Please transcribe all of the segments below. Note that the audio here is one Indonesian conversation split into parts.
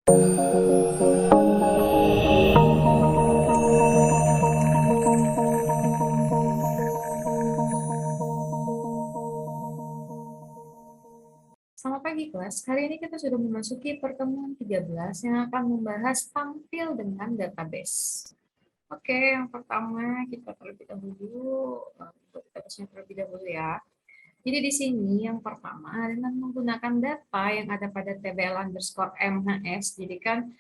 Selamat pagi kelas, hari ini kita sudah memasuki pertemuan 13 yang akan membahas tampil dengan database. Oke, yang pertama kita terlebih dahulu, untuk database terlebih dahulu ya. Jadi di sini yang pertama dengan menggunakan data yang ada pada tbl underscore MHS. Jadi kan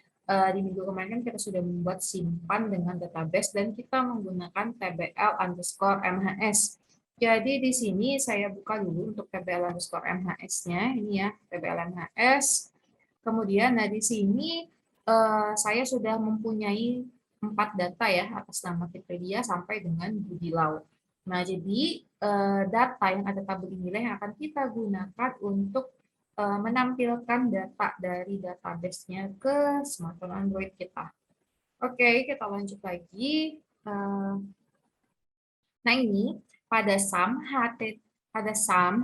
di minggu kemarin kan kita sudah membuat simpan dengan database dan kita menggunakan tbl underscore MHS. Jadi di sini saya buka dulu untuk tbl underscore MHS-nya. Ini ya tbl MHS. Kemudian nah di sini saya sudah mempunyai 4 data ya atas nama Wikipedia sampai dengan Budi Lau. Nah, jadi data yang ada tabel inilah yang akan kita gunakan untuk menampilkan data dari database-nya ke smartphone Android kita. Oke, kita lanjut lagi. Nah, ini pada sum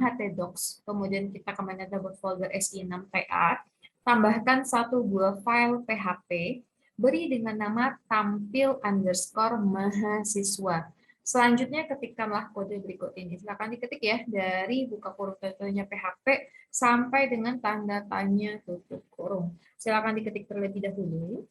htdocs, kemudian kita kemana double folder si6ta, tambahkan satu buah file php, beri dengan nama tampil underscore mahasiswa. Selanjutnya ketikkanlah kode berikut ini. Silakan diketik ya dari buka kurung tutunya PHP sampai dengan tanda tanya tutup kurung. Silakan diketik terlebih dahulu.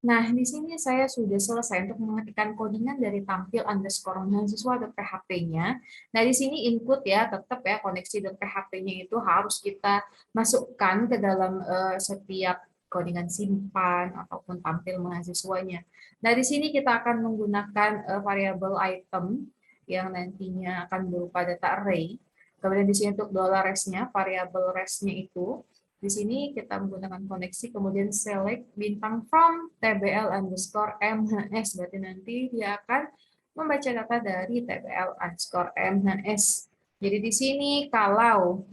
Nah, di sini saya sudah selesai untuk mengetikkan codingan dari tampil underscore mahasiswa.php-nya. Nah, di sini input ya, tetap ya koneksi.php-nya itu harus kita masukkan ke dalam setiap codingan simpan ataupun tampil mahasiswanya. Nah, di sini kita akan menggunakan variabel item yang nantinya akan berupa data array. Kemudian di sini untuk $nya, variabel res-nya itu di sini kita menggunakan koneksi, kemudian select bintang from tbl underscore mhs. Berarti nanti dia akan membaca data dari tbl underscore mhs. Jadi di sini kalau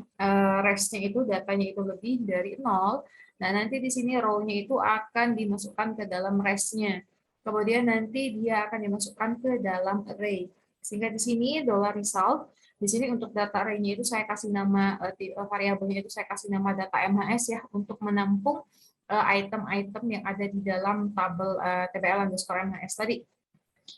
res-nya itu datanya itu lebih dari 0, nah nanti di sini row-nya itu akan dimasukkan ke dalam res-nya. Kemudian nanti dia akan dimasukkan ke dalam array. Sehingga di sini $result. Di sini untuk data array-nya itu saya kasih nama variabelnya itu saya kasih nama data MHS ya untuk menampung item-item yang ada di dalam tabel tbl underscore MHS tadi.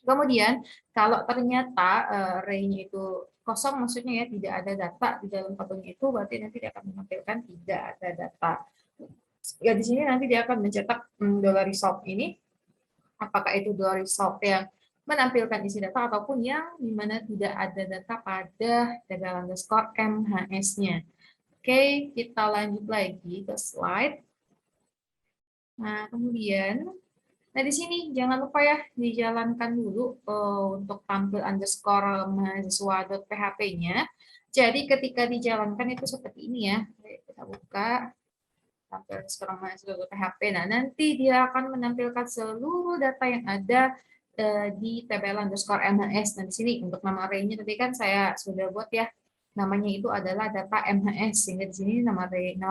Kemudian kalau ternyata array-nya itu kosong, maksudnya ya tidak ada data di dalam tabelnya itu, berarti nanti dia akan menampilkan tidak ada data. Ya di sini nanti dia akan mencetak $result ini, apakah itu $result yang menampilkan isi data ataupun yang dimana tidak ada data pada tbl underscore MHS-nya. Oke, kita lanjut lagi ke slide. Nah, kemudian, nah di sini jangan lupa ya dijalankan dulu untuk tampil underscore mahasiswa.php-nya. Jadi ketika dijalankan itu seperti ini ya. Kita buka tampil underscore mahasiswa.php. Nah, nanti dia akan menampilkan seluruh data yang ada di tbl underscore MHS. Dan di sini untuk nama array-nya tadi kan saya sudah buat ya, namanya itu adalah data MHS, sehingga di sini nama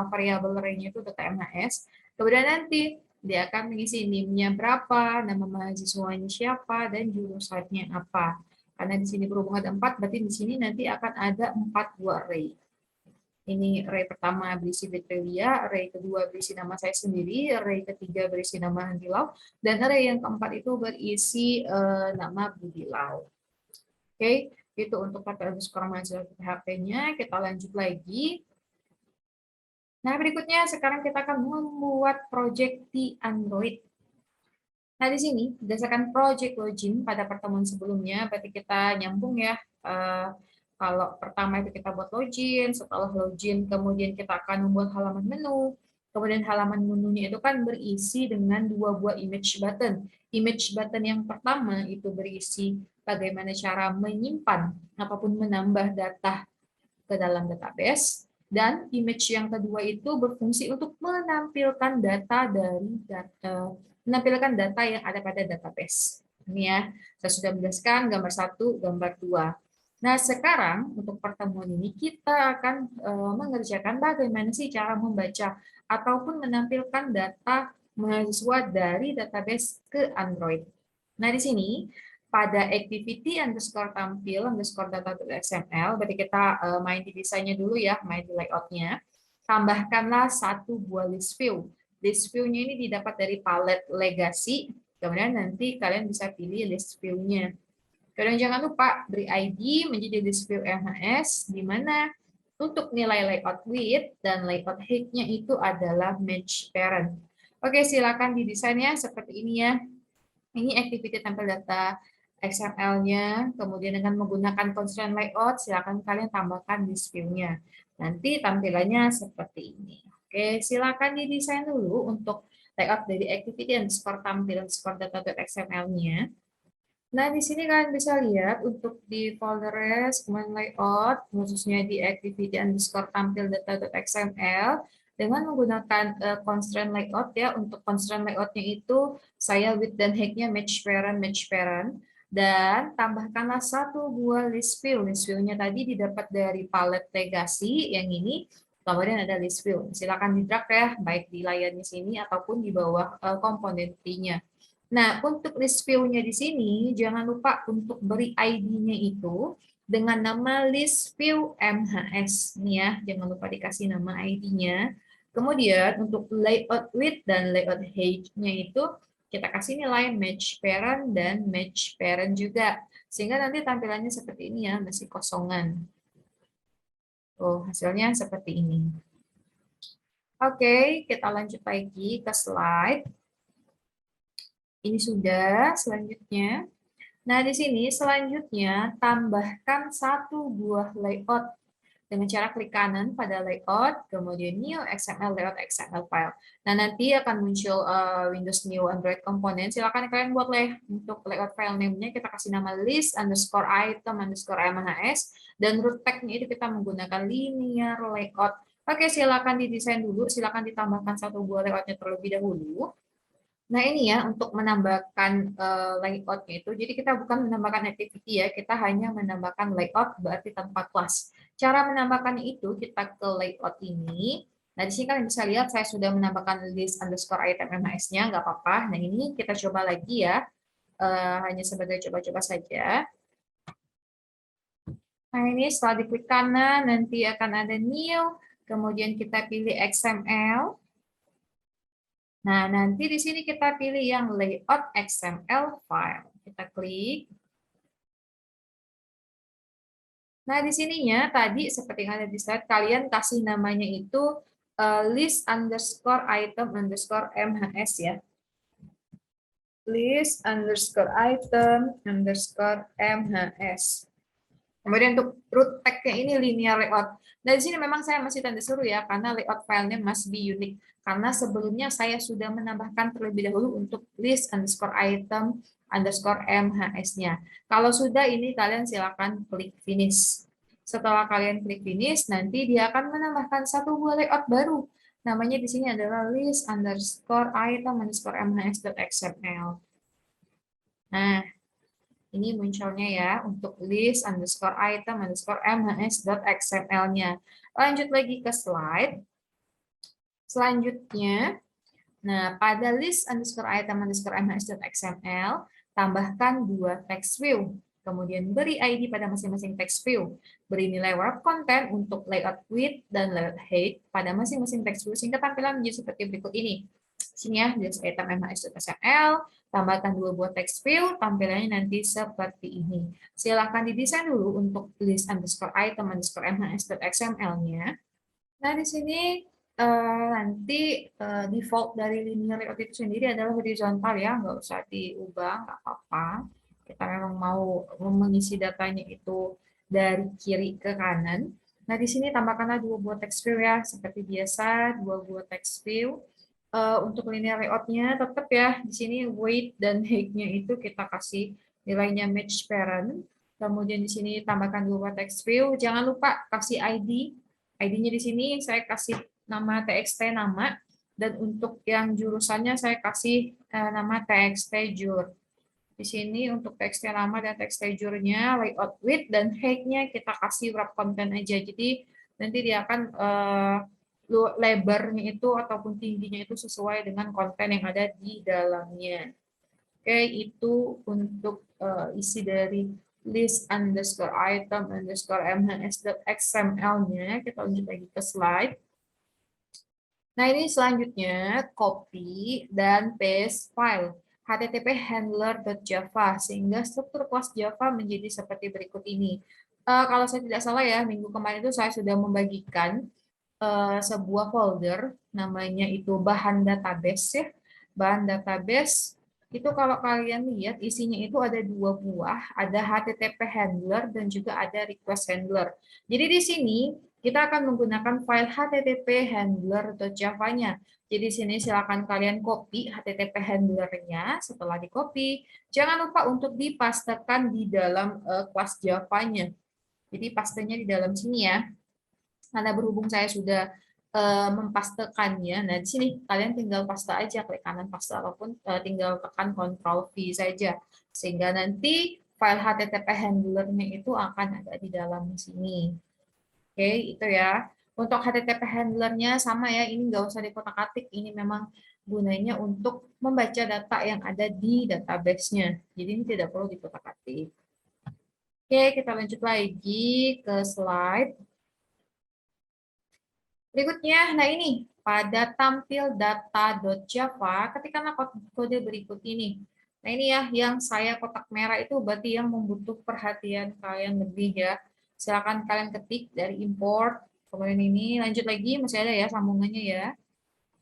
variabel array-nya itu data MHS. Kemudian nanti dia akan mengisi NIM-nya berapa, nama mahasiswanya siapa, dan jurusannya apa. Karena di sini berhubung ada 4, berarti di sini nanti akan ada 4 buah array. Ini array pertama berisi Wikipedia, array kedua berisi nama saya sendiri, array ketiga berisi nama Andi Lau, dan array yang keempat itu berisi nama Budi Lau. Oke, itu untuk kata underscore mahasiswa PHP-nya. Kita lanjut lagi. Nah, berikutnya sekarang kita akan membuat project di Android. Nah, di sini berdasarkan project login pada pertemuan sebelumnya, berarti kita nyambung ya. Kalau pertama itu kita buat login, setelah login kemudian kita akan membuat halaman menu. Kemudian halaman menunya itu kan berisi dengan 2 buah image button. Image button yang pertama itu berisi bagaimana cara menyimpan ataupun menambah data ke dalam database. Dan image yang kedua itu berfungsi untuk menampilkan data yang ada pada database. Ini ya, saya sudah menjelaskan gambar 1, gambar 2. Nah, sekarang untuk pertemuan ini kita akan mengerjakan bagaimana sih cara membaca ataupun menampilkan data mahasiswa dari database ke Android. Nah, di sini pada activity underscore tampil underscore data.xml, berarti kita main di desainnya dulu ya, main di layoutnya. Tambahkanlah satu buah list view. List view-nya ini didapat dari palette legacy, kemudian nanti kalian bisa pilih list view-nya. Kemudian jangan lupa beri ID menjadi list view MHS, di mana untuk nilai layout width dan layout height-nya itu adalah match parent. Oke, silakan didesainnya seperti ini ya. Ini activity tampil data XML-nya, kemudian dengan menggunakan constraint layout, silakan kalian tambahkan list view-nya. Nanti tampilannya seperti ini. Oke, silakan didesain dulu untuk layout dari activity underscore tampil underscore data.xml-nya. Nah, di sini kalian bisa lihat untuk di folder command layout, khususnya di activity underscore tampil data.xml, dengan menggunakan constraint layout ya, untuk constraint layoutnya itu saya width dan height-nya match parent, dan tambahkanlah satu buah list view. List view-nya tadi didapat dari palette legacy yang ini, kemudian ada list view. Silakan di drag ya, baik di layarnya sini ataupun di bawah komponen T-nya. Nah, untuk list view-nya di sini, jangan lupa untuk beri ID-nya itu dengan nama list view MHS. Nih ya, jangan lupa dikasih nama ID-nya. Kemudian untuk layout width dan layout height-nya itu kita kasih nilai match parent dan match parent juga. Sehingga nanti tampilannya seperti ini ya, masih kosongan. Oh, hasilnya seperti ini. Oke, kita lanjut lagi ke slide. Ini sudah, selanjutnya. Nah, di sini selanjutnya tambahkan satu buah layout dengan cara klik kanan pada layout, kemudian new XML layout XML file. Nah, nanti akan muncul Windows New Android Component. Silakan kalian buat untuk layout file name-nya kita kasih nama list underscore item underscore MHS, dan root tag-nya itu kita menggunakan linear layout. Oke, silakan didesain dulu, silakan ditambahkan satu buah layoutnya terlebih dahulu. Nah, ini ya untuk menambahkan layout-nya itu. Jadi kita bukan menambahkan activity ya, kita hanya menambahkan layout berarti tanpa kelas. Cara menambahkannya itu kita ke layout ini. Nah, di sini kalian bisa lihat saya sudah menambahkan list underscore item MHS-nya, nggak apa-apa. Nah, ini kita coba lagi ya, hanya sebagai coba-coba saja. Nah, ini setelah diklik kanan, nanti akan ada new, kemudian kita pilih XML. Nah, nanti di sini kita pilih yang layout XML file. Kita klik. Nah, di sininya tadi seperti yang ada di slide, kalian kasih namanya itu list underscore item underscore MHS ya. List underscore item underscore MHS. Kemudian untuk root tag-nya ini linear layout. Nah, di sini memang saya masih tanda seru ya, karena layout filenya must be unique. Karena sebelumnya saya sudah menambahkan terlebih dahulu untuk list underscore item underscore MHS-nya. Kalau sudah, ini kalian silakan klik finish. Setelah kalian klik finish, nanti dia akan menambahkan satu buah layout baru. Namanya di sini adalah list underscore item underscore MHS.xml. Nah, ini munculnya ya untuk list underscore item underscore mhs.xml-nya. Lanjut lagi ke slide. Selanjutnya, nah pada list underscore item underscore mhs.xml, tambahkan dua text view. Kemudian beri ID pada masing-masing text view. Beri nilai wrap content untuk layout width dan layout height pada masing-masing text view sehingga tampilan menjadi seperti berikut ini. Sini ya, list item mhs.xml, tambahkan dua buah text view, tampilannya nanti seperti ini. Silakan didesain dulu untuk list underscore item underscore mhs.xml-nya. Nah, di sini nanti default dari linear layout itu sendiri adalah horizontal ya, nggak usah diubah, nggak apa-apa. Kita memang mau mengisi datanya itu dari kiri ke kanan. Nah, di sini tambahkanlah dua buah text view ya, seperti biasa, dua buah text view. Untuk linear layout-nya tetap ya, di sini weight dan height-nya itu kita kasih nilainya match parent. Kemudian di sini tambahkan dua text view. Jangan lupa kasih ID. ID-nya di sini saya kasih nama txt nama, dan untuk yang jurusannya saya kasih nama txt jur. Di sini untuk txt nama dan txt jurnya, layout width dan height-nya kita kasih wrap content aja. Jadi nanti dia akan lebarnya itu ataupun tingginya itu sesuai dengan konten yang ada di dalamnya. Oke, itu untuk isi dari list underscore item underscore mhs.xml-nya. Kita lanjut lagi ke slide. Nah, ini selanjutnya copy dan paste file http handler.java sehingga struktur kelas Java menjadi seperti berikut ini. Kalau saya tidak salah ya, minggu kemarin itu saya sudah membagikan sebuah folder namanya itu bahan database ya. Bahan database itu kalau kalian lihat isinya itu ada dua buah, ada HTTP handler dan juga ada request handler. Jadi di sini kita akan menggunakan file HTTP handler.java-nya. Jadi di sini silakan kalian copy HTTP handler-nya. Setelah di copy, jangan lupa untuk dipastekan di dalam kelas Java-nya. Jadi pastenya di dalam sini ya. Karena berhubung saya sudah mempastekannya, nah di sini kalian tinggal paste aja, klik kanan paste ataupun tinggal tekan Ctrl V saja, sehingga nanti file HTTP handler-nya itu akan ada di dalam sini. Oke, itu ya. Untuk HTTP handler-nya sama ya, ini nggak usah dikotak-atik, ini memang gunanya untuk membaca data yang ada di database-nya. Jadi ini tidak perlu dikotak-atik. Oke, kita lanjut lagi ke slide. Berikutnya, nah ini, pada tampil data.java, ketikkanlah kode berikut ini. Nah ini ya, yang saya kotak merah itu berarti yang membutuhkan perhatian kalian lebih ya. Silakan kalian ketik dari import, kemudian ini lanjut lagi, masih ada ya sambungannya ya.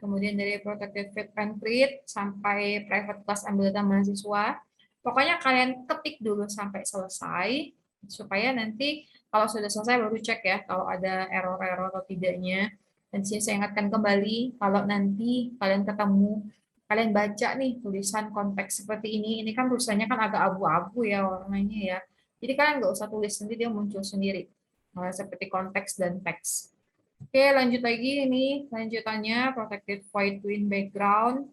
Kemudian dari protected fit and create sampai private class ambil data mahasiswa. Pokoknya kalian ketik dulu sampai selesai, supaya nanti kalau sudah selesai baru cek ya kalau ada error-error atau tidaknya. Dan sini saya ingatkan kembali, kalau nanti kalian ketemu, kalian baca nih tulisan konteks seperti ini kan tulisannya kan agak abu-abu ya warnanya ya. Jadi kalian nggak usah tulis, nanti dia muncul sendiri. Seperti konteks dan teks. Oke, lanjut lagi ini lanjutannya protected void twin background.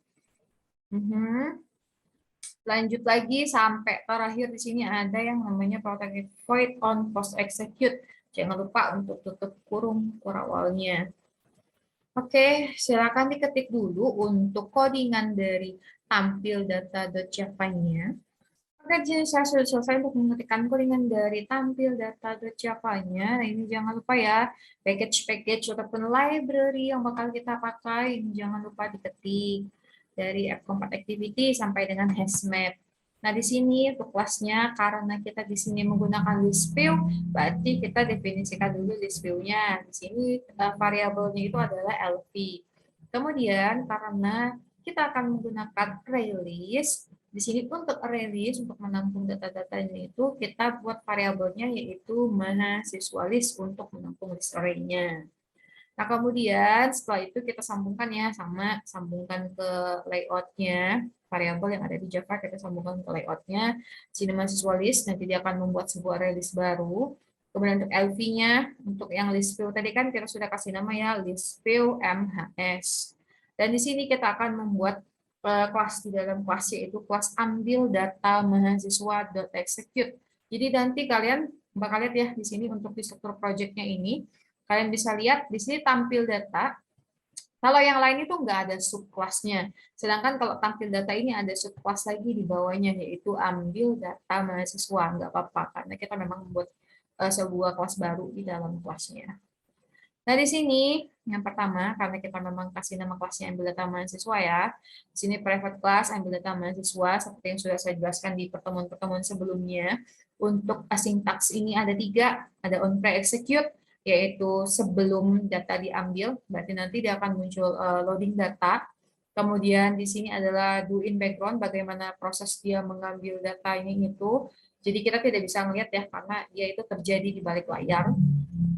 Lanjut lagi sampai terakhir di sini ada yang namanya protected void on post execute. Jangan lupa untuk tutup kurung awalnya. Oke, silakan diketik dulu untuk codingan dari tampil data.java-nya. Oke, jadi saya sudah selesai untuk mengetikkan codingan dari tampil data.java-nya. Nah, ini jangan lupa ya, package-package ataupun library yang bakal kita pakai, ini jangan lupa diketik dari app Compat Activity sampai dengan HashMap. Nah, di sini untuk kelasnya, karena kita di sini menggunakan list view, berarti kita definisikan dulu list view-nya. Di sini variabelnya itu adalah LV. Kemudian, karena kita akan menggunakan ArrayList, di sini untuk ArrayList, untuk menampung data-datanya itu, kita buat variabelnya yaitu mahasiswa list untuk menampung list array-nya. Nah, kemudian setelah itu kita sambungkan ya, sambungkan ke layout-nya, variabel yang ada di Java kita sambungkan ke layout-nya. Sini mahasiswa list, nanti dia akan membuat sebuah array list baru. Kemudian untuk LV-nya, untuk yang list view tadi kan kita sudah kasih nama ya, list view MHS. Dan di sini kita akan membuat kelas di dalam kelas yaitu kelas ambil data mahasiswa.execute. Jadi nanti kalian bakal lihat ya di sini untuk di struktur project-nya ini, kalian bisa lihat di sini tampil data. Kalau yang lain itu nggak ada subkelasnya. Sedangkan kalau tampil data ini ada subkelas lagi di bawahnya, yaitu ambil data mahasiswa. Nggak apa-apa, karena kita memang membuat sebuah kelas baru di dalam kelasnya. Nah, di sini yang pertama, karena kita memang kasih nama kelasnya ambil data mahasiswa ya. Di sini private class ambil data mahasiswa, seperti yang sudah saya jelaskan di pertemuan-pertemuan sebelumnya. Untuk asyntax ini ada 3, ada on pre-execute, yaitu sebelum data diambil, berarti nanti dia akan muncul loading data. Kemudian di sini adalah do in background, bagaimana proses dia mengambil data ini itu. Jadi kita tidak bisa melihat ya, karena dia itu terjadi di balik layar.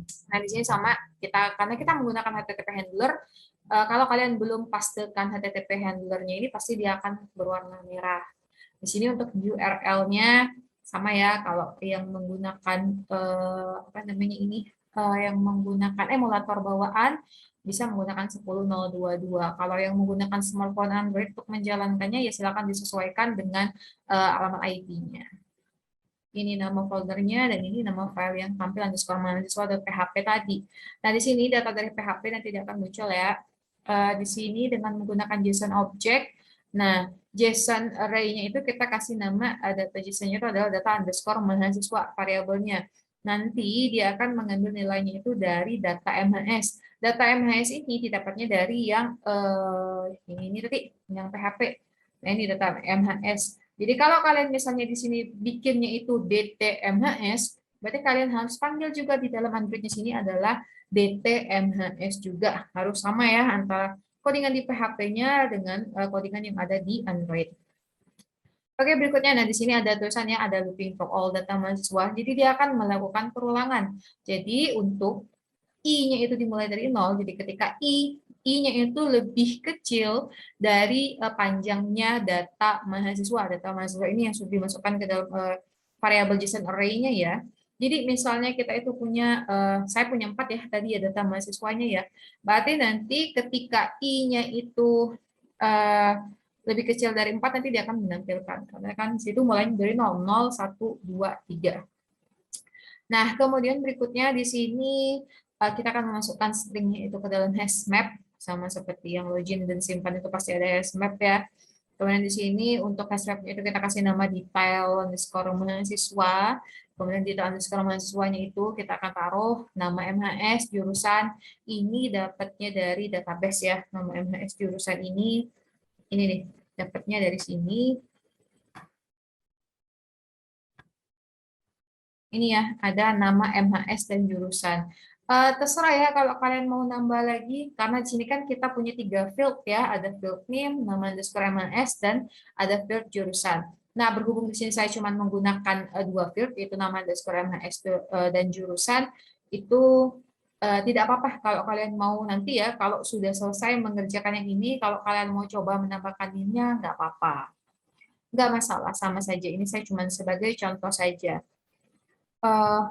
Nah, di sini sama kita karena kita menggunakan HTTP handler, kalau kalian belum pastekan HTTP handlernya ini pasti dia akan berwarna merah. Di sini untuk URL-nya sama ya, kalau yang menggunakan apa namanya ini yang menggunakan emulator bawaan bisa menggunakan 10.022. Kalau yang menggunakan smartphone Android untuk menjalankannya ya silakan disesuaikan dengan alamat IP-nya. Ini nama foldernya dan ini nama file yang tampil underscore mahasiswa.php tadi. Nah, di sini data dari PHP nanti tidak akan muncul ya. Di sini dengan menggunakan JSON object. Nah, JSON array-nya itu kita kasih nama data JSON-nya itu adalah data underscore mahasiswa variabelnya. nanti dia akan mengambil nilainya itu dari data MHS. Data MHS ini didapatnya dari yang ini tadi, yang PHP. Nah, ini data MHS. Jadi kalau kalian misalnya di sini bikinnya itu DTMHS, berarti kalian harus panggil juga di dalam Android-nya sini adalah DTMHS juga. Harus sama ya antara codingan di PHP-nya dengan codingan yang ada di Android. Oke, berikutnya, nah di sini ada tulisannya, ada looping for all data mahasiswa. Jadi dia akan melakukan perulangan. Jadi untuk I-nya itu dimulai dari 0, jadi ketika I-nya itu lebih kecil dari panjangnya data mahasiswa. Data mahasiswa ini yang sudah dimasukkan ke dalam variabel JSON array-nya ya. Jadi misalnya kita itu punya, saya punya 4 ya, tadi ya data mahasiswanya ya. Berarti nanti ketika I-nya itu lebih kecil dari 4, nanti dia akan menampilkan. Karena kan situ mulai dari 0, 0, 1, 2, 3. Nah, kemudian berikutnya di sini kita akan memasukkan stringnya itu ke dalam hash map, sama seperti yang login dan simpan itu pasti ada hash map ya. Kemudian di sini untuk hash map itu kita kasih nama detail underscore mahasiswa. Kemudian detail underscore mahasiswanya itu kita akan taruh nama MHS jurusan, ini dapatnya dari database ya. Nama MHS jurusan ini nih dapatnya dari sini. Ini ya, ada nama MHS dan jurusan. Terserah ya kalau kalian mau nambah lagi, karena di sini kan kita punya 3 field ya, ada field name, nama underscore MHS, dan ada field jurusan. Nah, berhubung di sini saya cuma menggunakan 2 field, yaitu nama underscore MHS dan jurusan, itu tidak apa-apa kalau kalian mau nanti ya, kalau sudah selesai mengerjakan yang ini, kalau kalian mau coba menambahkan ini, nggak apa-apa. Nggak masalah, sama saja. Ini saya cuma sebagai contoh saja.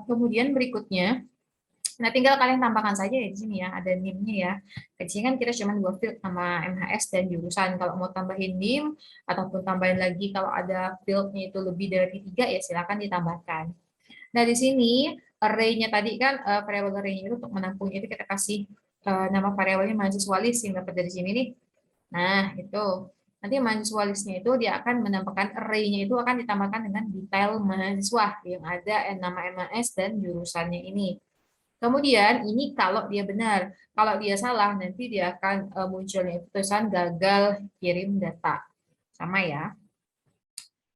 Kemudian berikutnya, nah tinggal kalian tambahkan saja ya di sini ya, ada NIM-nya ya. Di sini kan kita cuma 2 field, nama MHS dan jurusan. Kalau mau tambahin NIM ataupun tambahin lagi kalau ada field-nya itu lebih dari 3 ya silakan ditambahkan. Nah di sini array-nya tadi kan variabel array-nya itu untuk menampung itu kita kasih nama variabelnya mahasiswa list yang dapat dari sini nih. Nah itu nanti mahasiswa listnya itu dia akan menambahkan array-nya itu akan ditambahkan dengan detail mahasiswa yang ada nama MAS dan jurusannya ini. Kemudian ini kalau dia benar, kalau dia salah nanti dia akan munculnya itu tulisan gagal kirim data. Sama ya.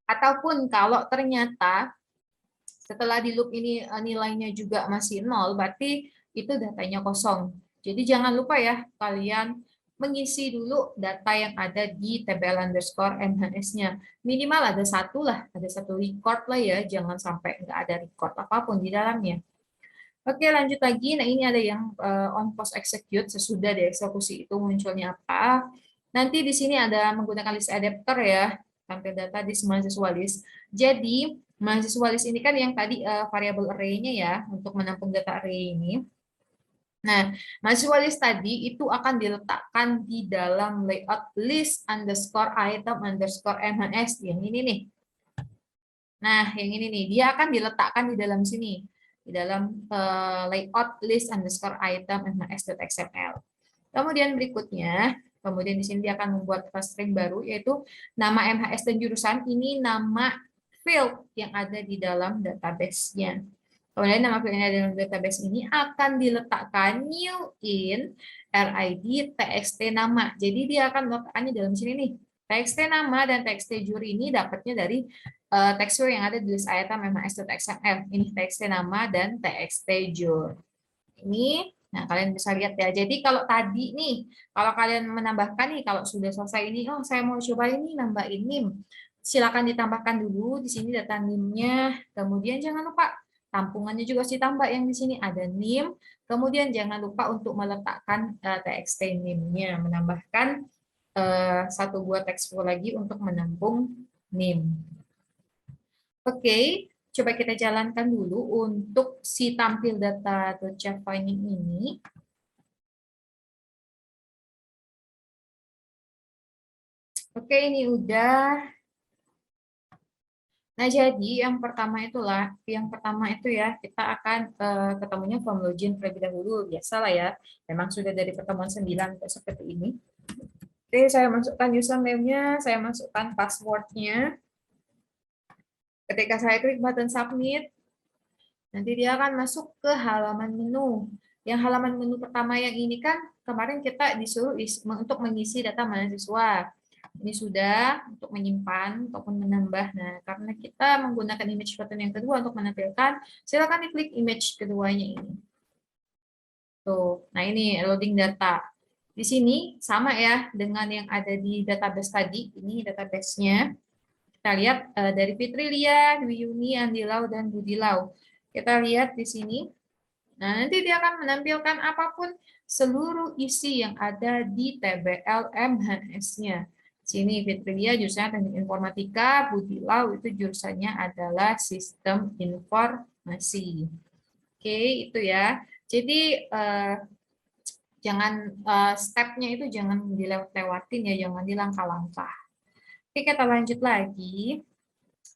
Ataupun kalau ternyata setelah di loop ini nilainya juga masih 0, berarti itu datanya kosong. Jadi jangan lupa ya kalian mengisi dulu data yang ada di tbl underscore MHS-nya. Minimal ada satu lah, ada satu record lah ya, jangan sampai nggak ada record apapun di dalamnya. Oke, lanjut lagi. Nah, ini ada yang on post execute, sesudah dieksekusi itu munculnya apa. Nanti di sini ada menggunakan list adapter ya, tampil data di mahasiswa list. Jadi, mahasiswa list ini kan yang tadi variabel array-nya ya, untuk menampung data array ini. Nah, mahasiswa list tadi itu akan diletakkan di dalam layout list underscore item underscore MHS. Yang ini nih. Nah, yang ini nih, dia akan diletakkan di dalam sini, di dalam layout list underscore item MHS.xml. Kemudian berikutnya, kemudian di sini dia akan membuat string baru, yaitu nama MHS dan jurusan, ini nama field yang ada di dalam database-nya. Kemudian nama field yang ada di dalam database ini akan diletakkan new in RID txt nama. Jadi dia akan meletakkannya dalam sini nih. TXT nama dan TXT juri ini dapatnya dari tekstur yang ada di list item MHS.xml. Ini TXT nama dan TXT jur. Ini, nah kalian bisa lihat ya. Jadi kalau tadi nih, kalau kalian menambahkan nih, kalau sudah selesai ini, oh saya mau coba ini nambahin NIM. Silakan ditambahkan dulu di sini data NIM-nya. Kemudian jangan lupa tampungannya juga harus ditambah yang di sini ada NIM. Kemudian jangan lupa untuk meletakkan TXT NIM-nya, menambahkan satu buah tekstur lagi untuk menampung NIM. Oke, coba kita jalankan dulu untuk si tampil data Java ini. Oke, ini udah. Nah, jadi yang pertama itu ya, kita akan ketemunya from login terlebih dahulu. Biasalah ya, memang sudah dari pertemuan 9 seperti ini. Oke, saya masukkan username-nya, saya masukkan password-nya. Ketika saya klik button submit, Nanti dia akan masuk ke halaman menu. Yang halaman menu pertama yang ini kan kemarin kita disuruh untuk mengisi data mahasiswa. Ini sudah untuk menyimpan ataupun menambah. Nah, karena kita menggunakan image button yang kedua untuk menampilkan, silakan diklik image keduanya ini. Tuh, nah ini loading data. Di sini sama ya dengan yang ada di database tadi. Ini database-nya. Kita lihat dari Fitri Lia, Dwi Yuni, Andi Lau, dan Budi Lau. Kita lihat di sini. Nah, nanti dia akan menampilkan apapun seluruh isi yang ada di TBL MHS-nya. Sini Fitria jurusannya Teknik Informatika, Budi Lau itu jurusannya adalah Sistem Informasi. Oke, itu ya. Jadi jangan step-nya itu jangan dilewat-lewatin ya, jangan dilangkah-langkah. Oke, kita lanjut lagi.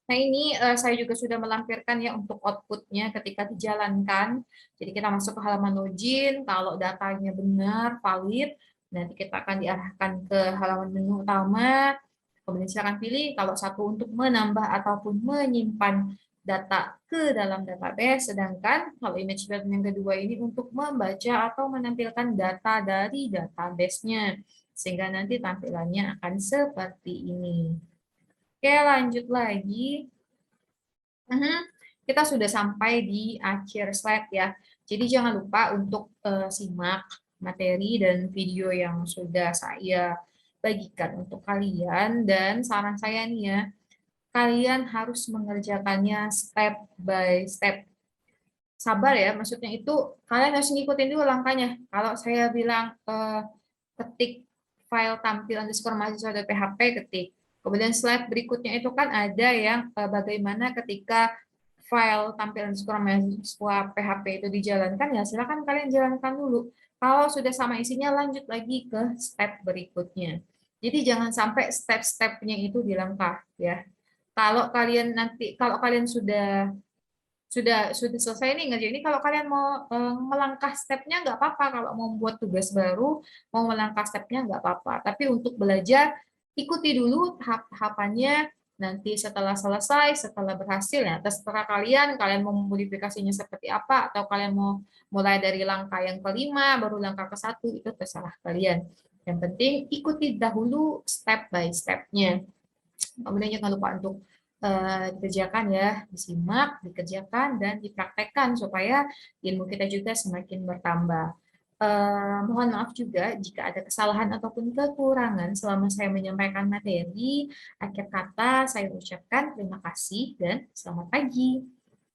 Nah, ini saya juga sudah melampirkan ya untuk output-nya ketika dijalankan. Jadi kita masuk ke halaman login, kalau datanya benar, valid, nanti kita akan diarahkan ke halaman menu utama. Kemudian silakan pilih kalau satu untuk menambah ataupun menyimpan data ke dalam database, sedangkan kalau image build yang kedua ini untuk membaca atau menampilkan data dari database-nya. Sehingga nanti tampilannya akan seperti ini. Oke, lanjut lagi. Kita sudah sampai di akhir slide ya. Jadi jangan lupa untuk simak materi dan video yang sudah saya bagikan untuk kalian. Dan saran saya nih ya, kalian harus mengerjakannya step by step. Sabar ya, maksudnya itu kalian harus ngikutin dulu langkahnya. Kalau saya bilang ketik file tampil underscore mahasiswa.php, ketik. Kemudian slide berikutnya itu kan ada yang bagaimana ketika file tampil underscore mahasiswa PHP itu dijalankan, ya silakan kalian jalankan dulu. Kalau sudah sama isinya, lanjut lagi ke step berikutnya. Jadi jangan sampai step-stepnya itu dilangkah ya. Kalau kalian sudah selesai nih ngerjain ini, kalau kalian mau melangkah stepnya nggak apa-apa, kalau mau membuat tugas baru mau melangkah stepnya nggak apa-apa, tapi untuk belajar ikuti dulu tahap-tahapannya. Nanti setelah selesai, setelah berhasil ya terserah kalian mau modifikasinya seperti apa, atau kalian mau mulai dari langkah yang kelima baru langkah ke satu, itu terserah kalian. Yang penting ikuti dahulu step by stepnya. Kemudian jangan lupa untuk dikerjakan ya, disimak, dikerjakan, dan dipraktekkan supaya ilmu kita juga semakin bertambah. Mohon maaf juga jika ada kesalahan ataupun kekurangan selama saya menyampaikan materi. Akhir kata saya ucapkan terima kasih dan selamat pagi.